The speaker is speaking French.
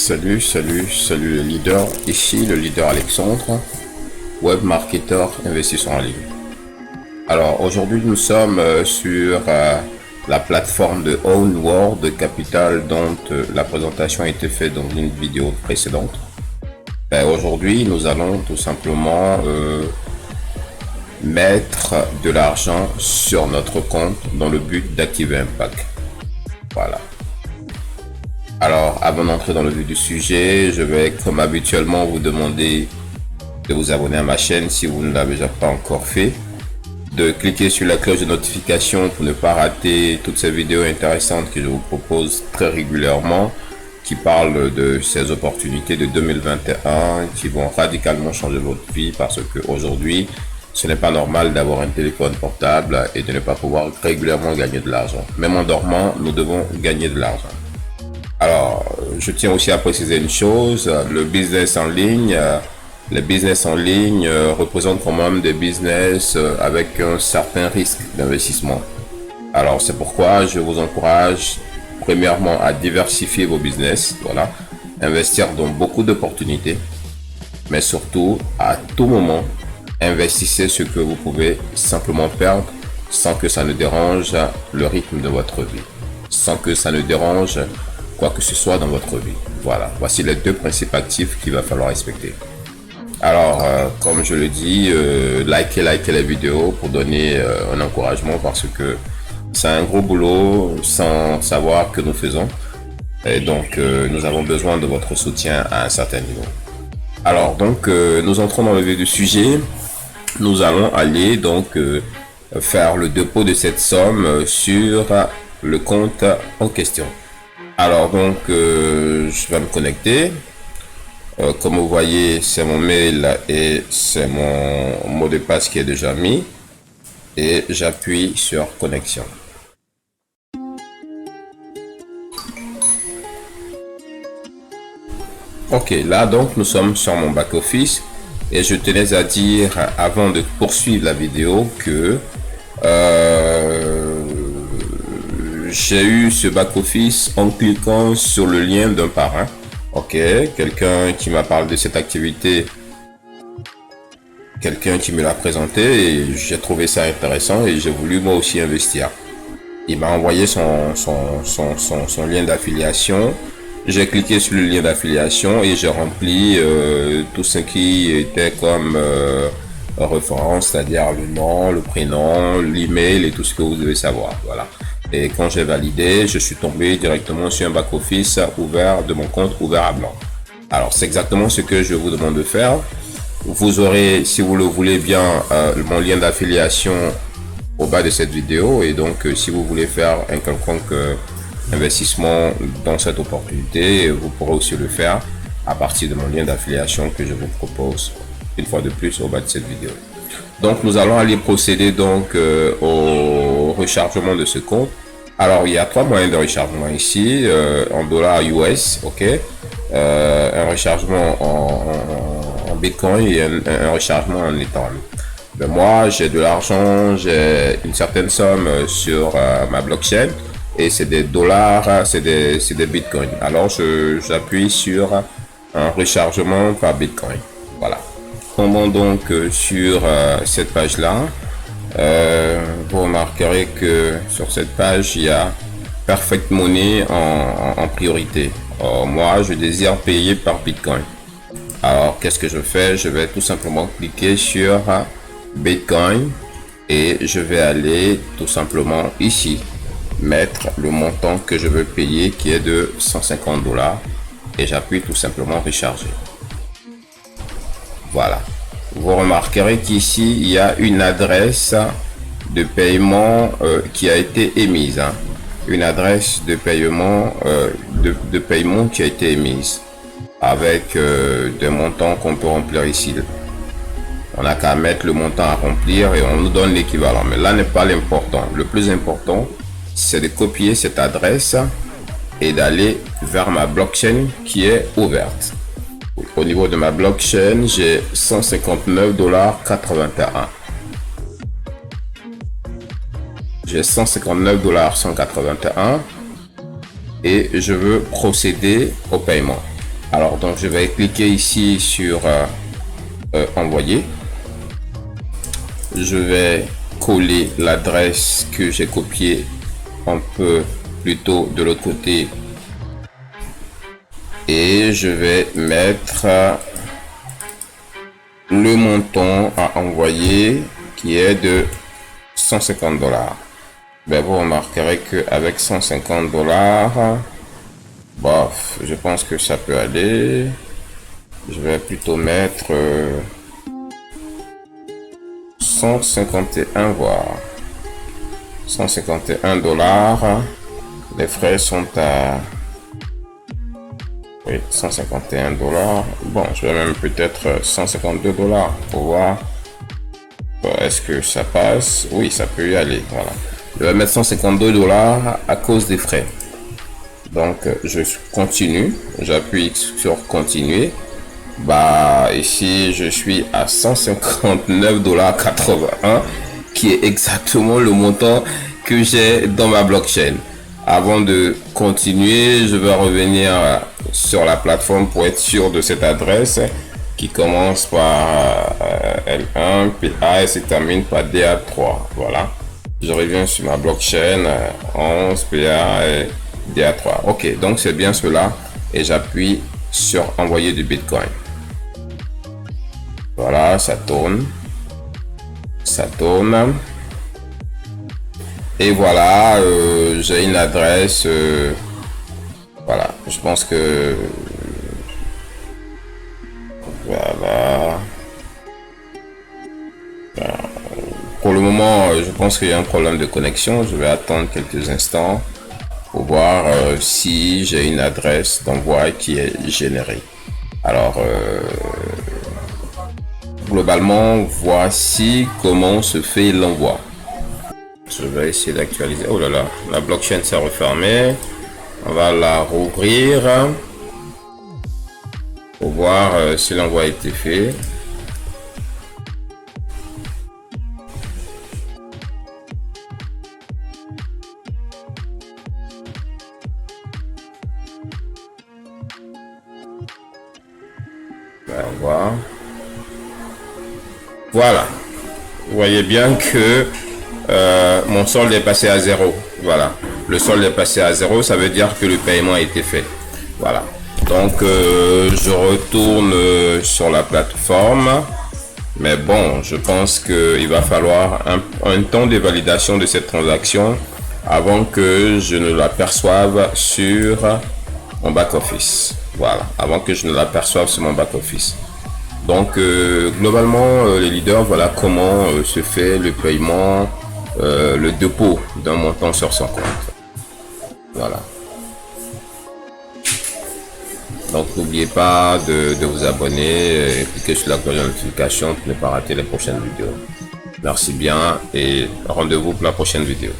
Salut le leader. Ici le leader Alexandre, web marketer investisseur en ligne. Alors aujourd'hui nous sommes sur la plateforme de Own World Capital dont la présentation a été faite dans une vidéo précédente. Aujourd'hui nous allons tout simplement mettre de l'argent sur notre compte dans le but d'activer un pack. Voilà. Alors, avant d'entrer dans le vif du sujet, je vais comme habituellement vous demander de vous abonner à ma chaîne si vous ne l'avez déjà pas encore fait, de cliquer sur la cloche de notification pour ne pas rater toutes ces vidéos intéressantes que je vous propose très régulièrement, qui parlent de ces opportunités de 2021 qui vont radicalement changer votre vie, parce qu'aujourd'hui, ce n'est pas normal d'avoir un téléphone portable et de ne pas pouvoir régulièrement gagner de l'argent. Même en dormant, nous devons gagner de l'argent. Alors, je tiens aussi à préciser une chose, le business en ligne, les business en ligne représentent quand même des business avec un certain risque d'investissement. Alors, c'est pourquoi je vous encourage premièrement à diversifier vos business, voilà, investir dans beaucoup d'opportunités, mais surtout à tout moment, investissez ce que vous pouvez simplement perdre sans que ça ne dérange le rythme de votre vie, sans que ça ne dérange quoi que ce soit dans votre vie. Voilà, voici les deux principes actifs qu'il va falloir respecter. Alors, comme je le dis, likez les vidéos pour donner un encouragement, parce que c'est un gros boulot sans savoir que nous faisons. Et donc, nous avons besoin de votre soutien à un certain niveau. Alors, donc, nous entrons dans le vif du sujet. Nous allons aller donc faire le dépôt de cette somme sur le compte en question. Alors donc, je vais me connecter. Comme vous voyez, c'est mon mail et c'est mon mot de passe qui est déjà mis. Et j'appuie sur connexion. Ok, là donc nous sommes sur mon back office. Et je tenais à dire avant de poursuivre la vidéo que j'ai eu ce back-office en cliquant sur le lien d'un parrain. Ok, quelqu'un qui m'a parlé de cette activité, quelqu'un qui me l'a présenté, et j'ai trouvé ça intéressant et j'ai voulu moi aussi investir. Il m'a envoyé son lien d'affiliation. J'ai cliqué sur le lien d'affiliation et j'ai rempli tout ce qui était comme référence, c'est-à-dire le nom, le prénom, l'email et tout ce que vous devez savoir. Voilà. Et quand j'ai validé, je suis tombé directement sur un back-office ouvert de mon compte ouvert à blanc. Alors, c'est exactement ce que je vous demande de faire. Vous aurez, si vous le voulez bien, mon lien d'affiliation au bas de cette vidéo. Et donc, si vous voulez faire un quelconque investissement dans cette opportunité, vous pourrez aussi le faire à partir de mon lien d'affiliation que je vous propose une fois de plus au bas de cette vidéo. Donc nous allons aller procéder donc au rechargement de ce compte. Alors il y a trois moyens de rechargement ici, en dollars US, ok, un rechargement en Bitcoin et un rechargement en Ethereum. Ben moi j'ai de l'argent, j'ai une certaine somme sur ma blockchain et c'est des dollars, c'est des Bitcoins. Alors j'appuie sur un rechargement par Bitcoin. Voilà. Tombons donc sur cette page là. Vous remarquerez que sur cette page il y a Perfect Money en priorité. Moi je désire payer par Bitcoin. Alors qu'est-ce que je fais? Je vais tout simplement cliquer sur Bitcoin et je vais aller tout simplement ici mettre le montant que je veux payer, qui est de 150 $, et j'appuie tout simplement recharger. Voilà, vous remarquerez qu'ici il y a une adresse de paiement qui a été émise, hein. Une adresse de paiement de paiement qui a été émise avec des montants qu'on peut remplir ici. On n'a qu'à mettre le montant à remplir et on nous donne l'équivalent, mais là n'est pas l'important. Le plus important, c'est de copier cette adresse et d'aller vers ma blockchain qui est ouverte. Au niveau de ma blockchain, j'ai 159,81 $. J'ai 159,181 $ et je veux procéder au paiement. Alors, donc, je vais cliquer ici sur envoyer. Je vais coller l'adresse que j'ai copiée un peu plus tôt de l'autre côté et je vais mettre le montant à envoyer qui est de 150 $. Ben, vous remarquerez que avec 150 $, bof, je pense que ça peut aller. Je vais plutôt mettre 151 voire 151 $. Les frais sont à 151 $. Bon, je vais même peut-être 152 $ pour voir. Est-ce que ça passe? Oui, ça peut y aller. Voilà. Je vais mettre 152 $ à cause des frais. Donc, je continue. J'appuie sur continuer. Bah, ici, je suis à 159,81 $, qui est exactement le montant que j'ai dans ma blockchain. Avant de continuer, je vais revenir sur la plateforme pour être sûr de cette adresse qui commence par L1, PA et se termine par DA3. Voilà. Je reviens sur ma blockchain 11, PA et DA3. Ok, donc c'est bien cela et j'appuie sur envoyer du Bitcoin. Voilà, ça tourne. Ça tourne. Et voilà, j'ai une adresse. Voilà, je pense que... Voilà. Pour le moment, je pense qu'il y a un problème de connexion. Je vais attendre quelques instants pour voir si j'ai une adresse d'envoi qui est générée. Alors, globalement, voici comment se fait l'envoi. Je vais essayer d'actualiser. Oh là là, la blockchain s'est refermée. On va la rouvrir pour voir si l'envoi a été fait. On va voir. Voilà. Vous voyez bien que mon solde est passé à 0. Voilà. Le solde est passé à 0, ça veut dire que le paiement a été fait. Voilà. Donc, je retourne sur la plateforme. Mais bon, je pense qu'il va falloir un temps de validation de cette transaction avant que je ne l'aperçoive sur mon back-office. Voilà. Avant que je ne l'aperçoive sur mon back-office. Donc, globalement, les leaders, voilà comment se fait le paiement, le dépôt d'un montant sur son compte. Voilà. Donc, n'oubliez pas de vous abonner et cliquer sur la cloche de notification pour ne pas rater les prochaines vidéos. Merci bien et rendez-vous pour la prochaine vidéo.